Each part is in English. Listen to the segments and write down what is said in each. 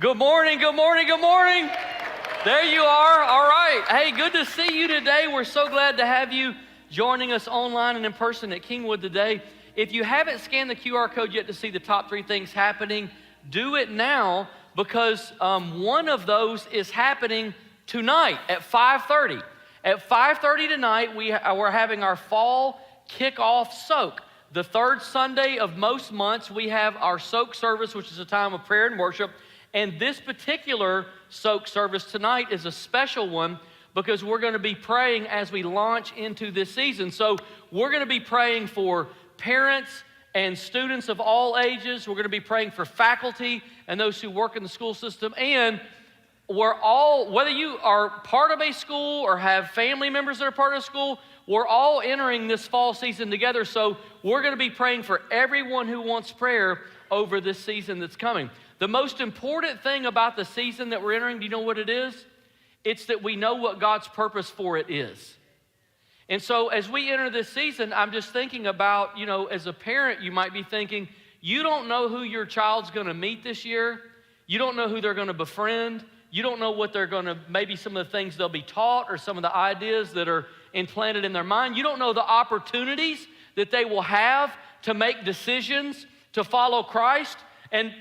Good morning, good morning, good morning. There you are. All right. Hey, good to see you today. We're so glad to have you joining us online and in person at Kingwood today. If you haven't scanned the QR code yet to see the top 3 things happening, do it now because one of those is happening tonight at 5:30. At 5:30 tonight, we're having our fall kickoff soak. The third Sunday of most months, we have our soak service, which is a time of prayer and worship. And this particular soak service tonight is a special one because we're going to be praying as we launch into this season. So we're going to be praying for parents and students of all ages. We're going to be praying for faculty and those who work in the school system. And we're all, whether you are part of a school or have family members that are part of a school, we're all entering this fall season together. So we're going to be praying for everyone who wants prayer over this season that's coming. The most important thing about the season that we're entering, do you know what it is? It's that we know what God's purpose for it is. And so as we enter this season, I'm just thinking about, as a parent, you might be thinking, you don't know who your child's going to meet this year. You don't know who they're going to befriend. You don't know what they're going to, maybe some of the things they'll be taught or some of the ideas that are implanted in their mind. You don't know the opportunities that they will have to make decisions to follow Christ. And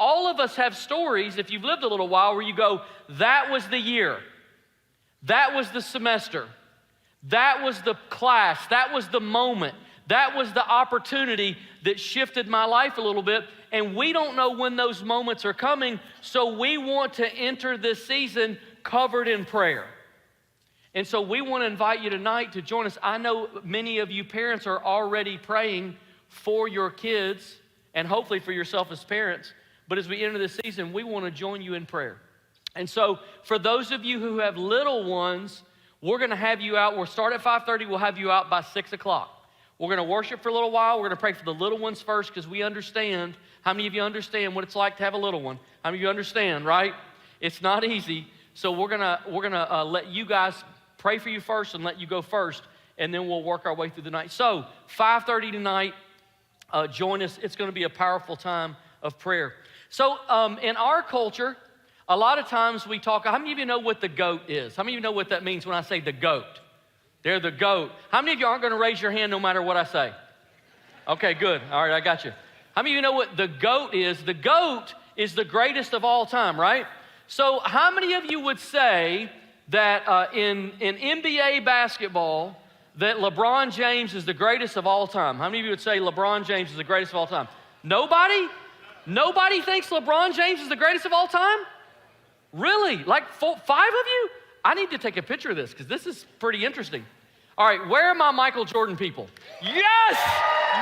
all of us have stories, if you've lived a little while, where you go, that was the year, that was the semester, that was the class, that was the moment, that was the opportunity that shifted my life a little bit. And we don't know when those moments are coming, so we want to enter this season covered in prayer. And so we want to invite you tonight to join us. I know many of you parents are already praying for your kids and hopefully for yourself as parents. But as we enter this season, we want to join you in prayer. And so for those of you who have little ones, we're going to have you out. We'll start at 5:30. We'll have you out by 6 o'clock. We're going to worship for a little while. We're going to pray for the little ones first because we understand. How many of you understand what it's like to have a little one? How many of you understand, right? It's not easy. So we're gonna let you guys pray for you first and let you go first, and then we'll work our way through the night. So 5:30 tonight, join us. It's going to be a powerful time of prayer. So in our culture, a lot of times we talk, how many of you know what the goat is? How many of you know what that means when I say the goat? They're the goat. How many of you aren't going to raise your hand no matter what I say? Okay, good. All right, I got you. How many of you know what the goat is? The goat is the greatest of all time, right? So how many of you would say that in NBA basketball, that LeBron James is the greatest of all time? How many of you would say LeBron James is the greatest of all time? Nobody? Nobody thinks LeBron James is the greatest of all time? Really? Like 5 of you? I need to take a picture of this because this is pretty interesting. All right, where are my Michael Jordan people? Yes!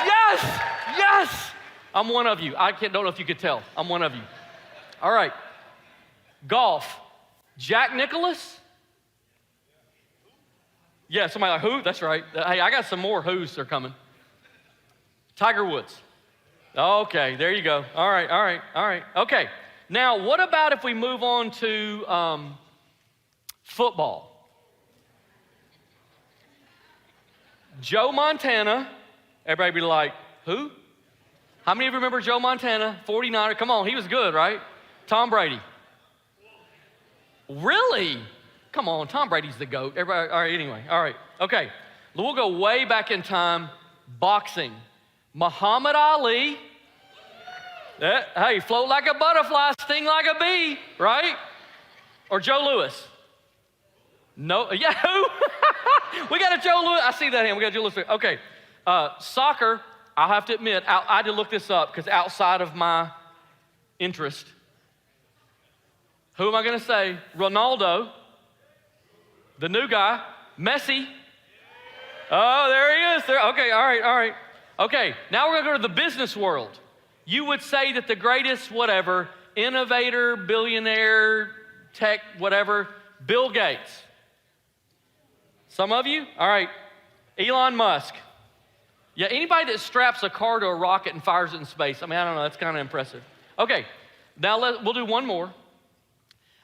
Yes! Yes! I'm one of you. Don't know if you could tell. I'm one of you. All right. Golf. Jack Nicklaus? Yeah, somebody like, who? That's right. Hey, I got some more who's are coming. Tiger Woods. Okay, there you go. All right. Okay, now what about if we move on to football? Joe Montana. Everybody be like, who? How many of you remember Joe Montana, 49er? Come on, he was good, right? Tom Brady. Really? Come on, Tom Brady's the GOAT. Everybody, all right, anyway, all right. Okay, we'll go way back in time. Boxing. Muhammad Ali. Hey, float like a butterfly, sting like a bee, right? Or Joe Louis. No, yeah, who? We got a Joe Louis. I see that hand. We got Joe Louis. Okay, soccer. I'll have to admit, I had to look this up because outside of my interest. Who am I going to say? Ronaldo, the new guy, Messi. Oh, there he is. Okay, all right. Okay, now we're going to go to the business world. You would say that the greatest, whatever, innovator, billionaire, tech, whatever, Bill Gates. Some of you? All right. Elon Musk. Yeah, anybody that straps a car to a rocket and fires it in space. I mean, I don't know, that's kind of impressive. Okay, now we'll do one more.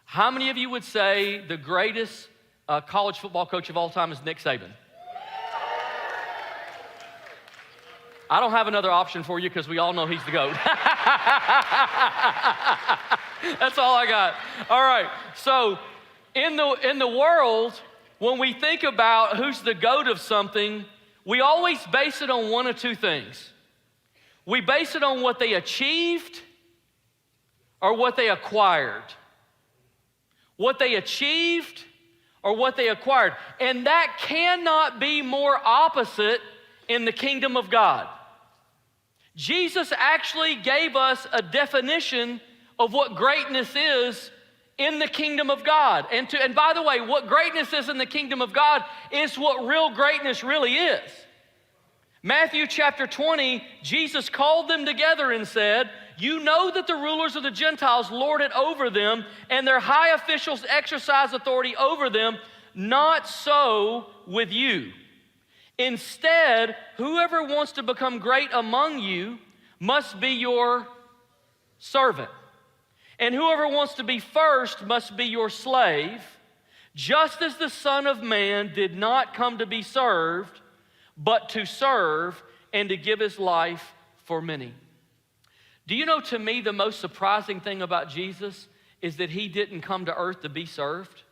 How many of you would say the greatest college football coach of all time is Nick Saban? I don't have another option for you because we all know he's the GOAT. That's all I got. All right. So in the world, when we think about who's the GOAT of something, we always base it on one of two things. We base it on what they achieved or what they acquired. What they achieved or what they acquired. And that cannot be more opposite in the kingdom of God. Jesus actually gave us a definition of what greatness is in the kingdom of God. And by the way, what greatness is in the kingdom of God is what real greatness really is. Matthew chapter 20, Jesus called them together and said, "You know that the rulers of the Gentiles lord it over them, and their high officials exercise authority over them. Not so with you. Instead, whoever wants to become great among you must be your servant. And whoever wants to be first must be your slave, just as the Son of Man did not come to be served, but to serve and to give his life for many." Do you know, to me, the most surprising thing about Jesus is that he didn't come to earth to be served?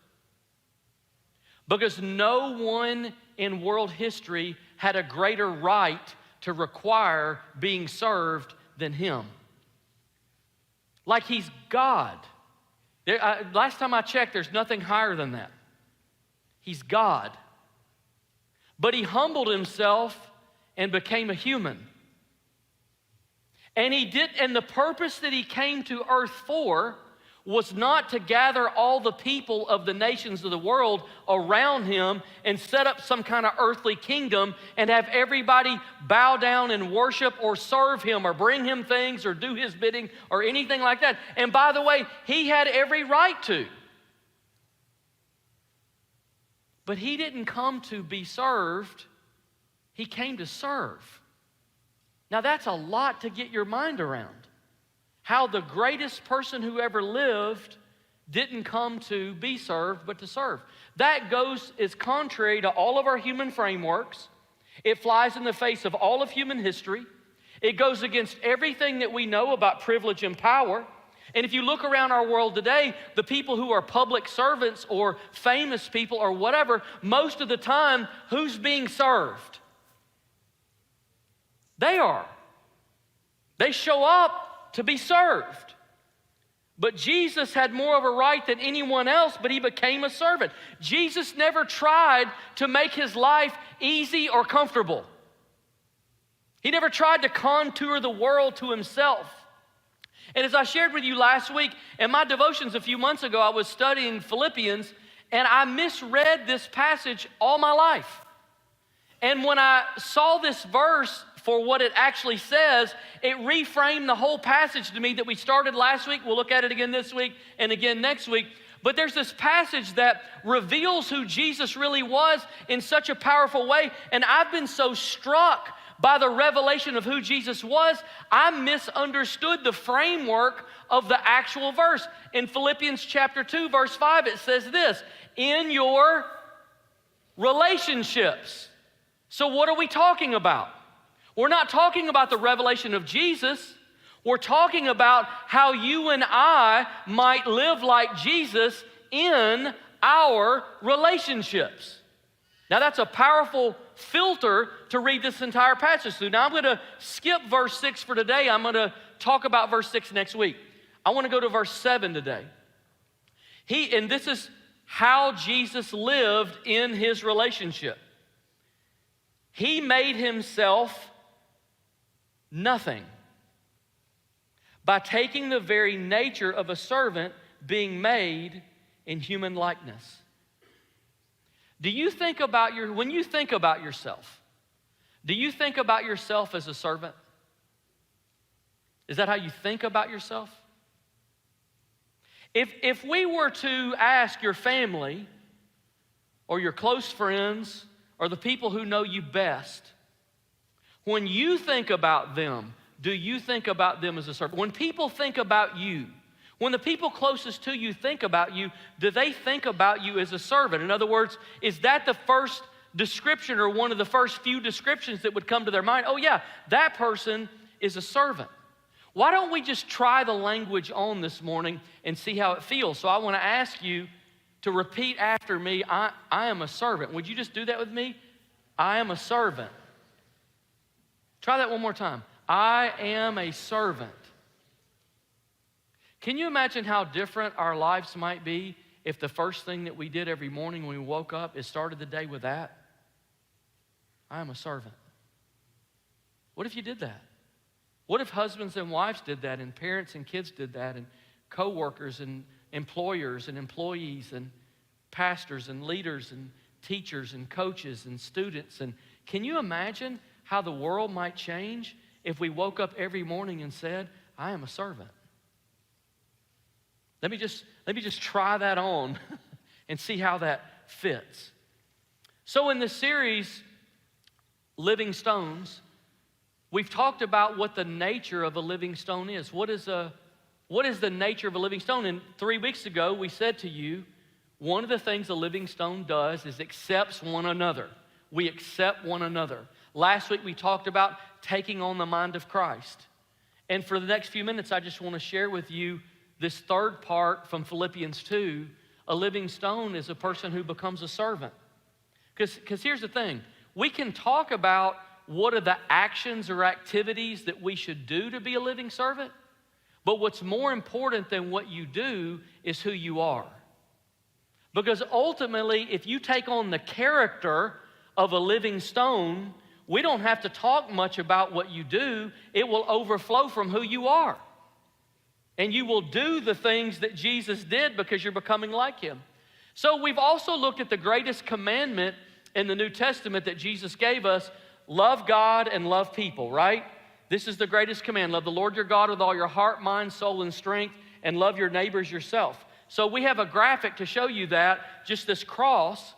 Because no one in world history had a greater right to require being served than him. Like he's God. Last time I checked, there's nothing higher than that. He's God. But he humbled himself and became a human. And the purpose that he came to earth for was not to gather all the people of the nations of the world around him and set up some kind of earthly kingdom and have everybody bow down and worship or serve him or bring him things or do his bidding or anything like that. And by the way, he had every right to. But he didn't come to be served. He came to serve. Now that's a lot to get your mind around. How the greatest person who ever lived didn't come to be served, but to serve. That is contrary to all of our human frameworks. It flies in the face of all of human history. It goes against everything that we know about privilege and power. And if you look around our world today, the people who are public servants or famous people or whatever, most of the time, who's being served? They are. They show up to be served. But Jesus had more of a right than anyone else, but he became a servant. Jesus never tried to make his life easy or comfortable. He never tried to contour the world to himself. And as I shared with you last week, in my devotions a few months ago, I was studying Philippians, and I misread this passage all my life. And when I saw this verse for what it actually says, it reframed the whole passage to me that we started last week. We'll look at it again this week and again next week. But there's this passage that reveals who Jesus really was in such a powerful way. And I've been so struck by the revelation of who Jesus was, I misunderstood the framework of the actual verse. In Philippians chapter 2, verse 5, it says this: in your relationships. So what are we talking about? We're not talking about the revelation of Jesus. We're talking about how you and I might live like Jesus in our relationships. Now that's a powerful filter to read this entire passage through. Now I'm going to skip verse 6 for today. I'm going to talk about verse 6 next week. I want to go to verse 7 today. And this is how Jesus lived in his relationship. He made himself nothing by taking the very nature of a servant, being made in human likeness. Do you think about when you think about yourself, do you think about yourself as a servant? Is that how you think about yourself? If we were to ask your family or your close friends or the people who know you best, when you think about them, do you think about them as a servant? When people think about you, when the people closest to you think about you, do they think about you as a servant? In other words, is that the first description or one of the first few descriptions that would come to their mind? Oh yeah, that person is a servant. Why don't we just try the language on this morning and see how it feels? So I want to ask you to repeat after me, I am a servant. Would you just do that with me? I am a servant. Try that one more time. I am a servant. Can you imagine how different our lives might be if the first thing that we did every morning when we woke up is started the day with that? I am a servant. What if you did that? What if husbands and wives did that, and parents and kids did that, and co-workers and employers and employees and pastors and leaders and teachers and coaches and students? And can you imagine how the world might change if we woke up every morning and said, I am a servant? Let me just try that on and see how that fits. So in this series, Living Stones, we've talked about what the nature of a living stone is. What is the nature of a living stone? And 3 weeks ago, we said to you, one of the things a living stone does is accepts one another. We accept one another. Last week, we talked about taking on the mind of Christ. And for the next few minutes, I just want to share with you this third part from Philippians 2. A living stone is a person who becomes a servant. Because here's the thing. We can talk about what are the actions or activities that we should do to be a living servant, but what's more important than what you do is who you are. Because ultimately, if you take on the character of a living stone, we don't have to talk much about what you do. It will overflow from who you are. And you will do the things that Jesus did because you're becoming like him. So we've also looked at the greatest commandment in the New Testament that Jesus gave us: love God and love people, right? This is the greatest command. Love the Lord your God with all your heart, mind, soul, and strength, and love your neighbors yourself. So we have a graphic to show you that, just this cross.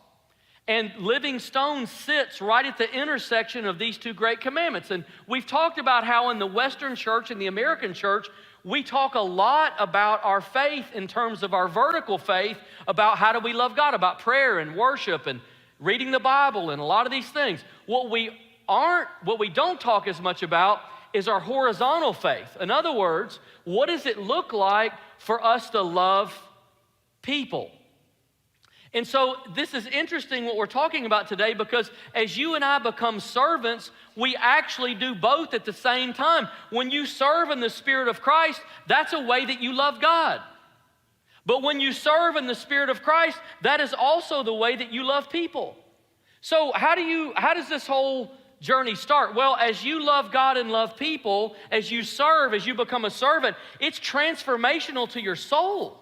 And living stone sits right at the intersection of these two great commandments. And we've talked about how in the Western church and the American church, we talk a lot about our faith in terms of our vertical faith, about how do we love God, about prayer and worship and reading the Bible and a lot of these things. What we don't talk as much about is our horizontal faith. In other words, what does it look like for us to love people? And so this is interesting what we're talking about today, because as you and I become servants, we actually do both at the same time. When you serve in the Spirit of Christ, that's a way that you love God. But when you serve in the Spirit of Christ, that is also the way that you love people. So how does this whole journey start? Well, as you love God and love people, as you serve, as you become a servant, it's transformational to your soul.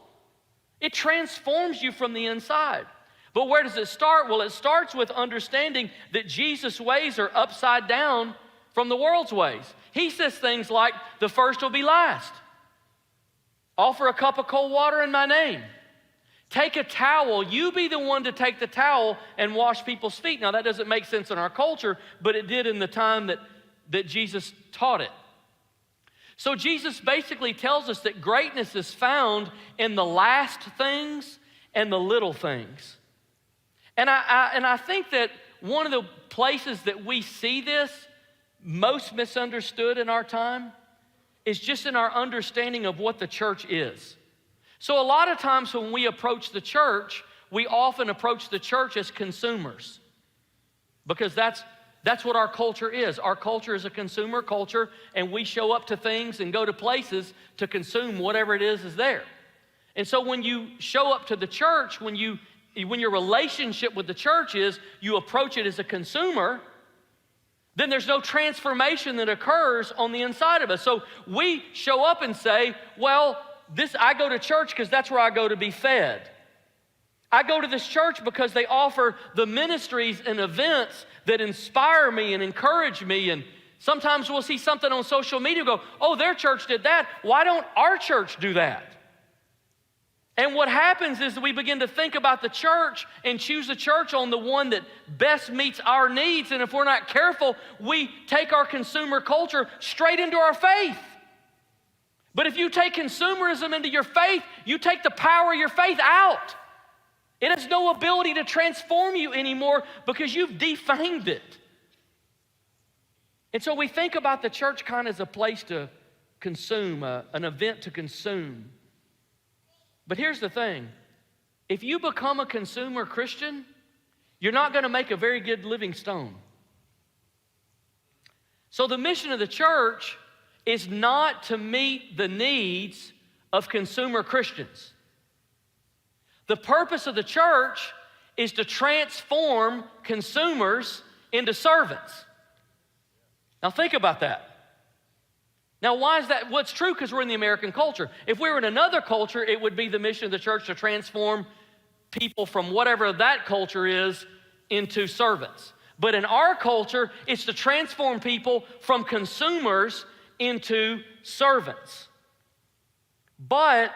It transforms you from the inside. But where does it start? Well, it starts with understanding that Jesus' ways are upside down from the world's ways. He says things like, the first will be last. Offer a cup of cold water in my name. Take a towel. You be the one to take the towel and wash people's feet. Now, that doesn't make sense in our culture, but it did in the time that Jesus taught it. So Jesus basically tells us that greatness is found in the last things and the little things. And I think that one of the places that we see this most misunderstood in our time is just in our understanding of what the church is. So a lot of times when we approach the church, we often approach the church as consumers, because that's what our culture is. Our culture is a consumer culture, and we show up to things and go to places to consume whatever it is there. And so when you show up to the church, when your relationship with the church is you approach it as a consumer, then there's no transformation that occurs on the inside of us. So we show up and say, well, I go to church because that's where I go to be fed. I go to this church because they offer the ministries and events that inspire me and encourage me. And sometimes we'll see something on social media and go, oh, their church did that. Why don't our church do that? And what happens is that we begin to think about the church and choose a church on the one that best meets our needs. And if we're not careful, we take our consumer culture straight into our faith. But if you take consumerism into your faith, you take the power of your faith out. It has no ability to transform you anymore because you've defamed it. And so we think about the church kind of as a place to consume, an event to consume. But here's the thing. If you become a consumer Christian, you're not going to make a very good living stone. So the mission of the church is not to meet the needs of consumer Christians. The purpose of the church is to transform consumers into servants. Now think about that. Now why is that? Well, it's true because we're in the American culture. If we were in another culture, it would be the mission of the church to transform people from whatever that culture is into servants. But in our culture, it's to transform people from consumers into servants. But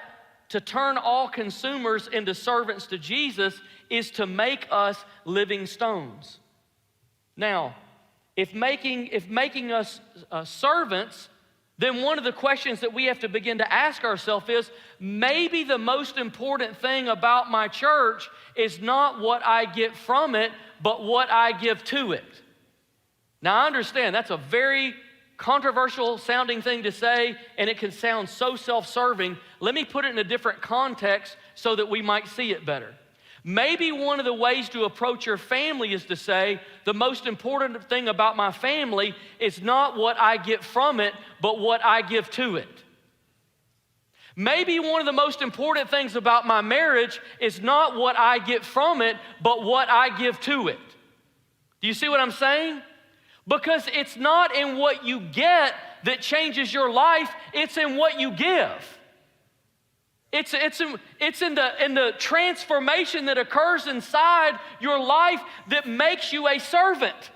to turn all consumers into servants to Jesus is to make us living stones. Now, if making us servants, then one of the questions that we have to begin to ask ourselves is, maybe the most important thing about my church is not what I get from it, but what I give to it. Now, I understand that's a very controversial sounding thing to say, and it can sound so self-serving. Let me put it in a different context so that we might see it better. Maybe one of the ways to approach your family is to say, the most important thing about my family is not what I get from it, but what I give to it. Maybe one of the most important things about my marriage is not what I get from it, but what I give to it. Do you see what I'm saying? Because it's not in what you get that changes your life, it's in what you give. It's in the transformation that occurs inside your life that makes you a servant.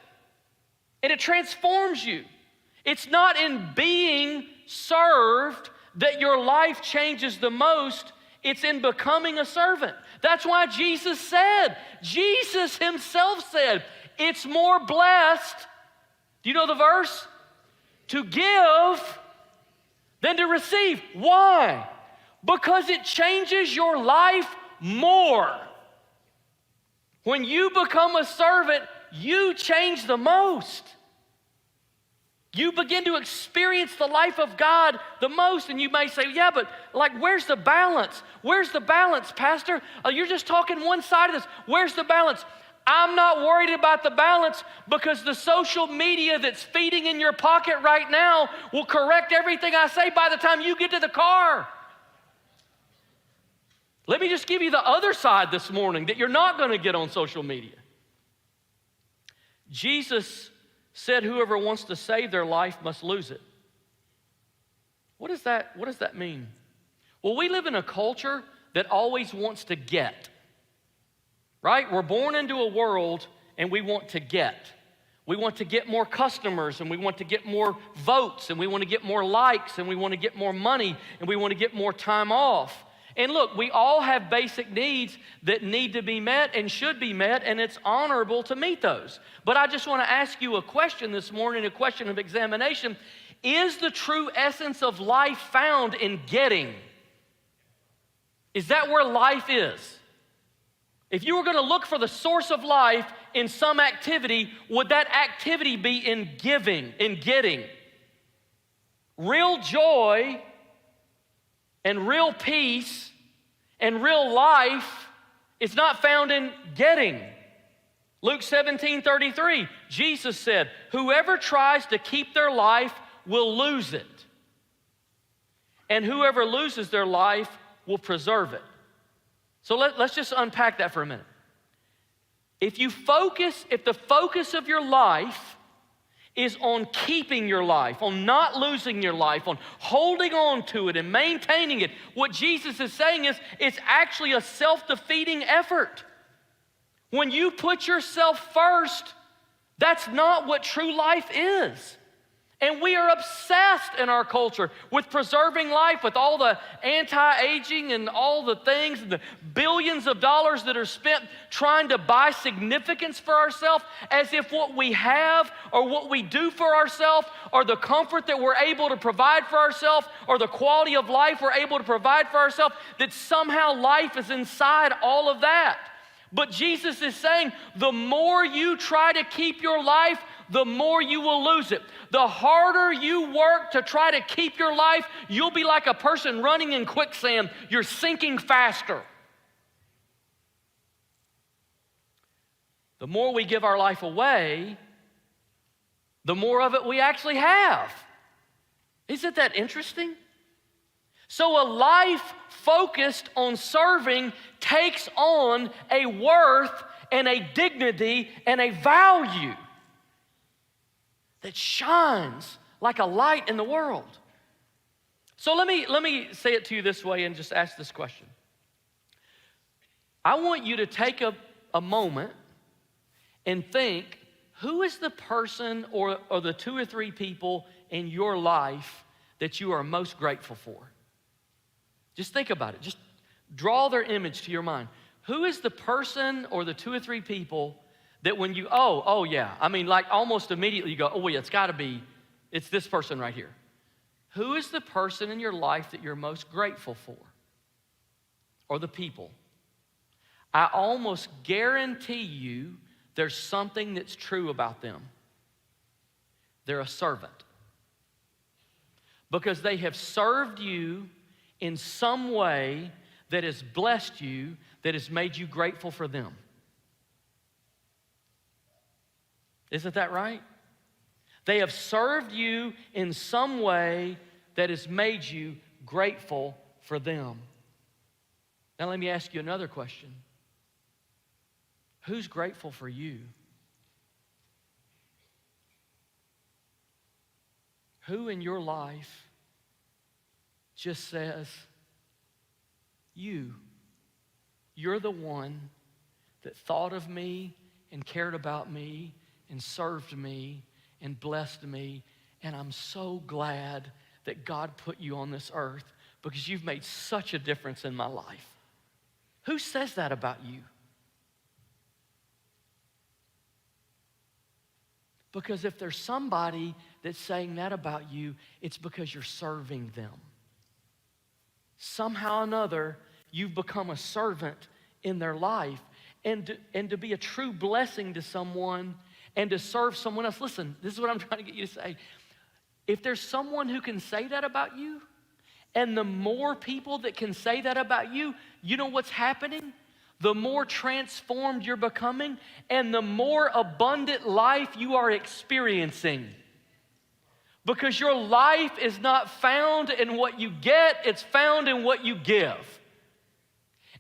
And it transforms you. It's not in being served that your life changes the most. It's in becoming a servant. That's why Jesus himself said, it's more blessed, do you know the verse? To give than to receive. Why? Because it changes your life more. When you become a servant, you change the most. You begin to experience the life of God the most. And you may say, yeah, but where's the balance? Where's the balance, Pastor? You're just talking one side of this. Where's the balance? I'm not worried about the balance because the social media that's feeding in your pocket right now will correct everything I say by the time you get to the car. Let me just give you the other side this morning that you're not going to get on social media. Jesus said whoever wants to save their life must lose it. What does that mean? Well, we live in a culture that always wants to get, right? We're born into a world and we want to get. We want to get more customers and we want to get more votes and we want to get more likes and we want to get more money and we want to get more time off. And look, we all have basic needs that need to be met and should be met, and it's honorable to meet those. But I just want to ask you a question this morning, a question of examination. Is the true essence of life found in getting? Is that where life is? If you were going to look for the source of life in some activity, would that activity be in giving, in getting? Real joy and real peace and real life is not found in getting. Luke 17:33, Jesus said, whoever tries to keep their life will lose it. And whoever loses their life will preserve it. So let's just unpack that for a minute. If the focus of your life is on keeping your life, on not losing your life, on holding on to it and maintaining it, what Jesus is saying is it's actually a self-defeating effort. When you put yourself first, that's not what true life is. And we are obsessed in our culture with preserving life, with all the anti-aging and all the things, and the billions of dollars that are spent trying to buy significance for ourselves, as if what we have or what we do for ourselves or the comfort that we're able to provide for ourselves or the quality of life we're able to provide for ourselves, that somehow life is inside all of that. But Jesus is saying the more you try to keep your life, the more you will lose it. The harder you work to try to keep your life, you'll be like a person running in quicksand. You're sinking faster. The more we give our life away, the more of it we actually have. Isn't that interesting? So a life focused on serving takes on a worth and a dignity and a value that shines like a light in the world. So let me say it to you this way and just ask this question. I want you to take a moment and think, who is the person or the 2 or 3 people in your life that you are most grateful for? Just think about it. Just draw their image to your mind. Who is the person or the 2 or 3 people that when you, oh yeah, I mean like almost immediately you go, oh yeah, it's this person right here. Who is the person in your life that you're most grateful for? Or the people? I almost guarantee you there's something that's true about them. They're a servant. Because they have served you in some way that has blessed you, that has made you grateful for them. Isn't that right? They have served you in some way that has made you grateful for them. Now let me ask you another question. Who's grateful for you? Who in your life just says, you're the one that thought of me and cared about me and served me and blessed me, and I'm so glad that God put you on this earth because you've made such a difference in my life. Who says that about you? Because if there's somebody that's saying that about you, it's because you're serving them. Somehow or another, you've become a servant in their life. And to be a true blessing to someone and to serve someone else. Listen, this is what I'm trying to get you to say. If there's someone who can say that about you, and the more people that can say that about you, you know what's happening? The more transformed you're becoming and the more abundant life you are experiencing. Because your life is not found in what you get, it's found in what you give.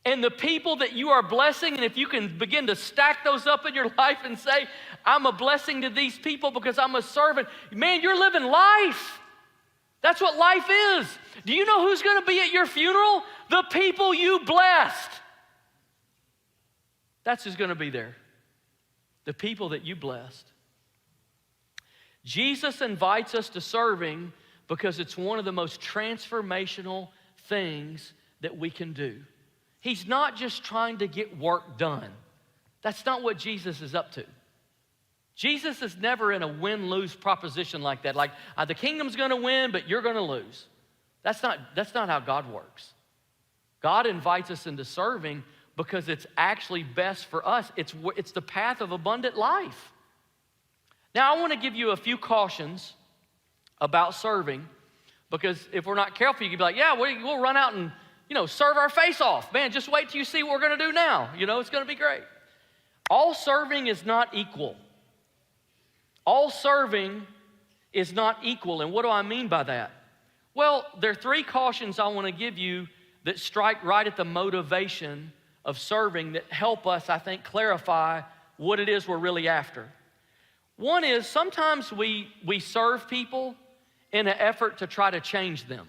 And the people that you are blessing, and if you can begin to stack those up in your life and say, I'm a blessing to these people because I'm a servant, man, you're living life. That's what life is. Do you know who's going to be at your funeral? The people you blessed. That's who's going to be there. The people that you blessed. Jesus invites us to serving because it's one of the most transformational things that we can do. He's not just trying to get work done. That's not what Jesus is up to. Jesus is never in a win-lose proposition like that. Like, the kingdom's going to win, but you're going to lose. That's not how God works. God invites us into serving because it's actually best for us. It's the path of abundant life. Now, I want to give you a few cautions about serving, because if we're not careful, you can be like, yeah, we'll run out and, serve our face off. Man, just wait till you see what we're going to do now. It's going to be great. All serving is not equal. All serving is not equal. And what do I mean by that? Well, there are 3 cautions I want to give you that strike right at the motivation of serving that help us, I think, clarify what it is we're really after. One is sometimes we serve people in an effort to try to change them.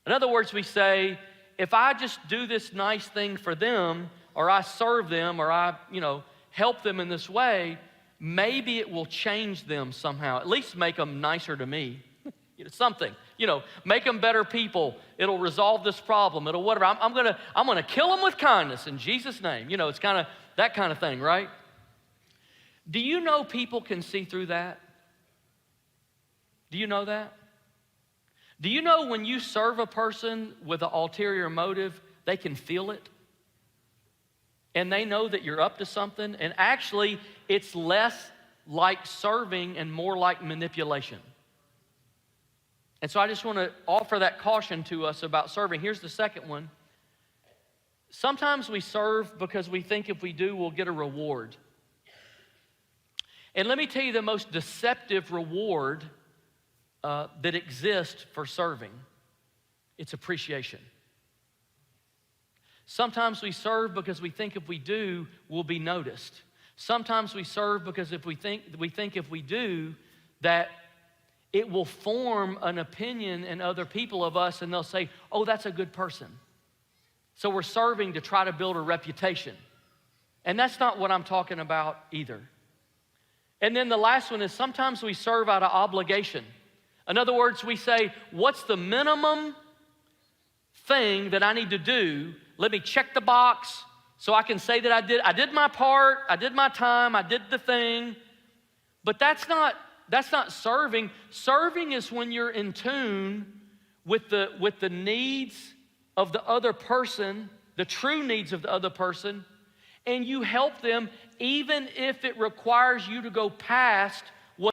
In other words, we say, if I just do this nice thing for them, or I serve them, or I, help them in this way, maybe it will change them somehow, at least make them nicer to me. Something, make them better people. It'll resolve this problem. It'll whatever. I'm gonna kill them with kindness in Jesus' name. It's kind of that kind of thing, right? Do you know people can see through that? Do you know that? Do you know when you serve a person with an ulterior motive, they can feel it? And they know that you're up to something, and actually it's less like serving and more like manipulation. And so I just want to offer that caution to us about serving. Here's the second one. Sometimes we serve because we think if we do, we'll get a reward. And let me tell you the most deceptive reward that exists for serving. It's appreciation. Sometimes we serve because we think if we do, we'll be noticed. Sometimes we serve because we think if we do, that it will form an opinion in other people of us, and they'll say, oh, that's a good person. So we're serving to try to build a reputation. And that's not what I'm talking about either. And then the last one is sometimes we serve out of obligation. In other words, we say, what's the minimum thing that I need to do? Let me check the box so I can say that I did my part, I did my time, I did the thing. But that's not serving. Serving is when you're in tune with the needs of the other person, the true needs of the other person, and you help them even if it requires you to go past what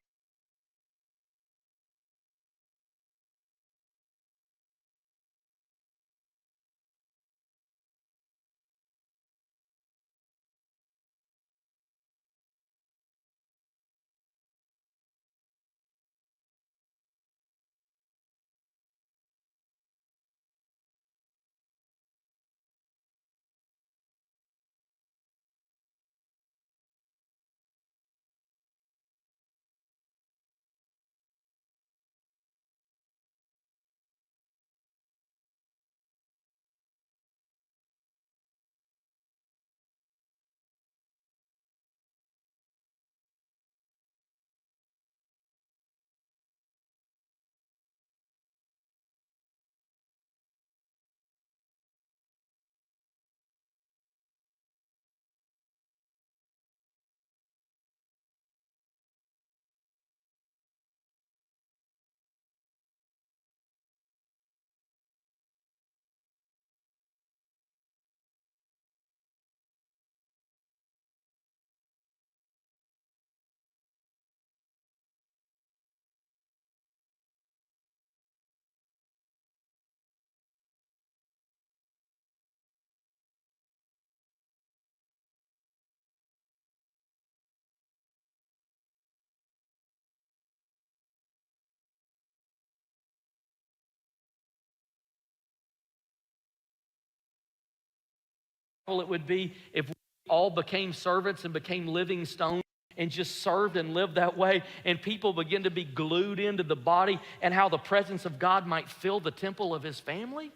it would be if we all became servants and became living stones and just served and lived that way, and people begin to be glued into the body, and how the presence of God might fill the temple of his family.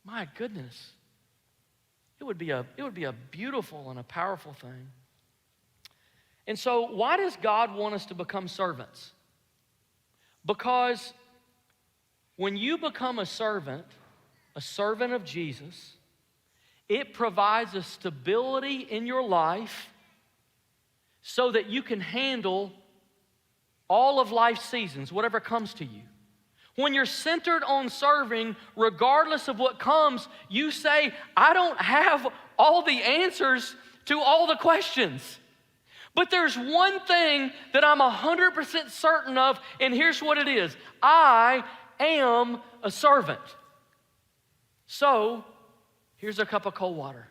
My goodness. It would be a beautiful and a powerful thing. And so why does God want us to become servants? Because when you become a servant of Jesus, it provides a stability in your life so that you can handle all of life's seasons, whatever comes to you. When you're centered on serving, regardless of what comes, you say, I don't have all the answers to all the questions. But there's one thing that I'm 100% certain of, and here's what it is. I am a servant. So, here's a cup of cold water.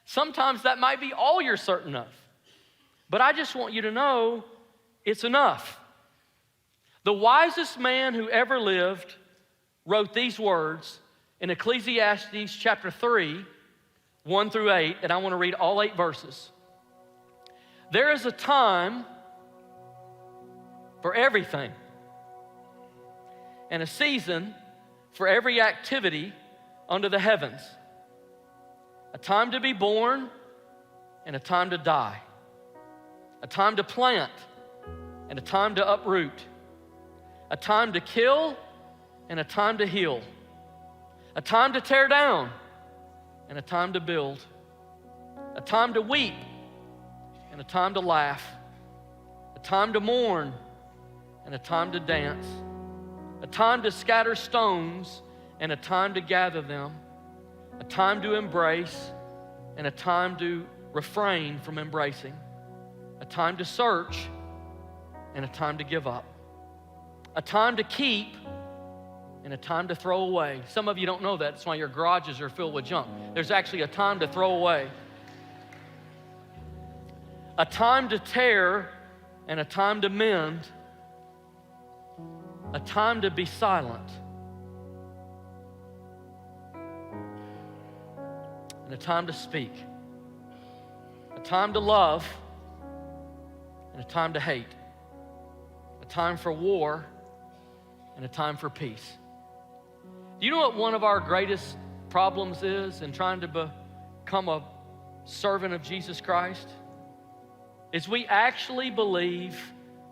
Sometimes that might be all you're certain of. But I just want you to know it's enough. The wisest man who ever lived wrote these words in Ecclesiastes chapter 3, 1 through 8, and I want to read all 8 verses. There is a time for everything, and a season for every activity under the heavens. A time to be born and a time to die. A time to plant and a time to uproot. A time to kill and a time to heal. A time to tear down and a time to build. A time to weep and a time to laugh. A time to mourn and a time to dance. A time to scatter stones and a time to gather them. A time to embrace and a time to refrain from embracing. a time to search, and a time to give up. A time to keep and a time to throw away. Some of you don't know that. That's why your garages are filled with junk. There's actually a time to throw away. A time to tear and a time to mend. A time to be silent. And a time to speak. A time to love and a time to hate. A time for war and a time for peace. Do you know what one of our greatest problems is in trying to become a servant of Jesus Christ? Is we actually believe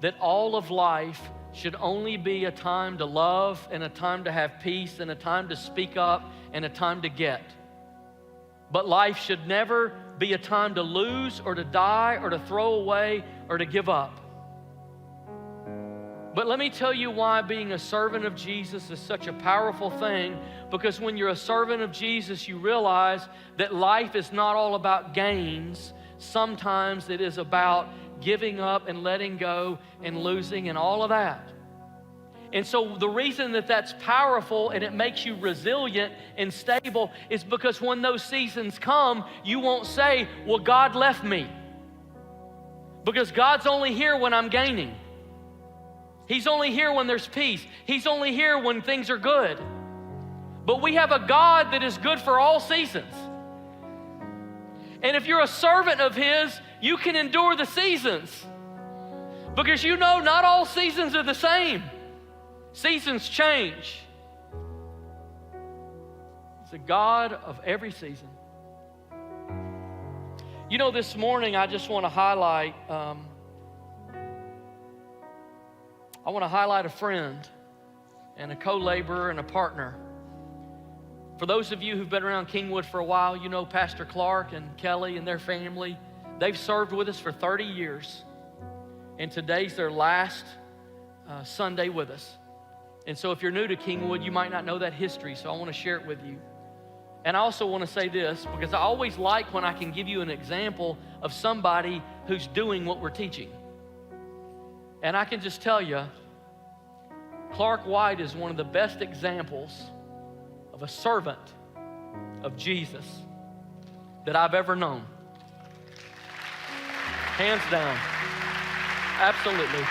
that all of life should only be a time to love and a time to have peace and a time to speak up and a time to get. But life should never be a time to lose or to die or to throw away or to give up. But let me tell you why being a servant of Jesus is such a powerful thing. Because when you're a servant of Jesus, you realize that life is not all about gains. Sometimes it is about giving up and letting go and losing and all of that. And so the reason that that's powerful and it makes you resilient and stable is because when those seasons come, you won't say, well, God left me. Because God's only here when I'm gaining. He's only here when there's peace. He's only here when things are good. But we have a God that is good for all seasons. And if you're a servant of His, you can endure the seasons. Because you know not all seasons are the same. Seasons change. He's a God of every season. You know, this morning I just want to highlight a friend and a co-laborer and a partner. For those of you who've been around Kingwood for a while, you know Pastor Clark and Kelly and their family. They've served with us for 30 years. And today's their last Sunday with us. And so if you're new to Kingwood, you might not know that history, so I want to share it with you. And I also want to say this, because I always like when I can give you an example of somebody who's doing what we're teaching. And I can just tell you, Clark White is one of the best examples of a servant of Jesus that I've ever known. Hands down. Absolutely.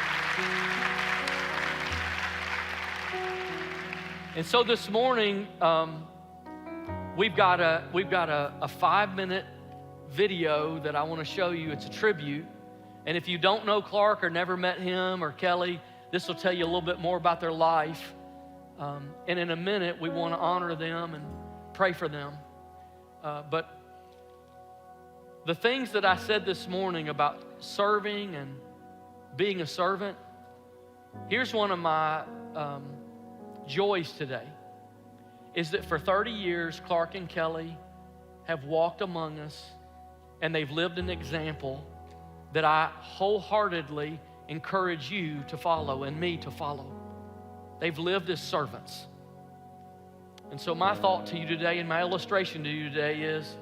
And so this morning, we've got a 5-minute video that I want to show you. It's a tribute. And if you don't know Clark or never met him or Kelly, this will tell you a little bit more about their life. And in a minute, we want to honor them and pray for them. But the things that I said this morning about serving and being a servant, here's one of my joys today, is that for 30 years, Clark and Kelly have walked among us, and they've lived an example that I wholeheartedly encourage you to follow and me to follow. They've lived as servants. And so my thought to you today and my illustration to you today is,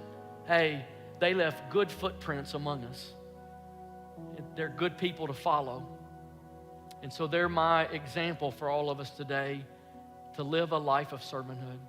hey, they left good footprints among us. They're good people to follow. And so they're my example for all of us today to live a life of servanthood.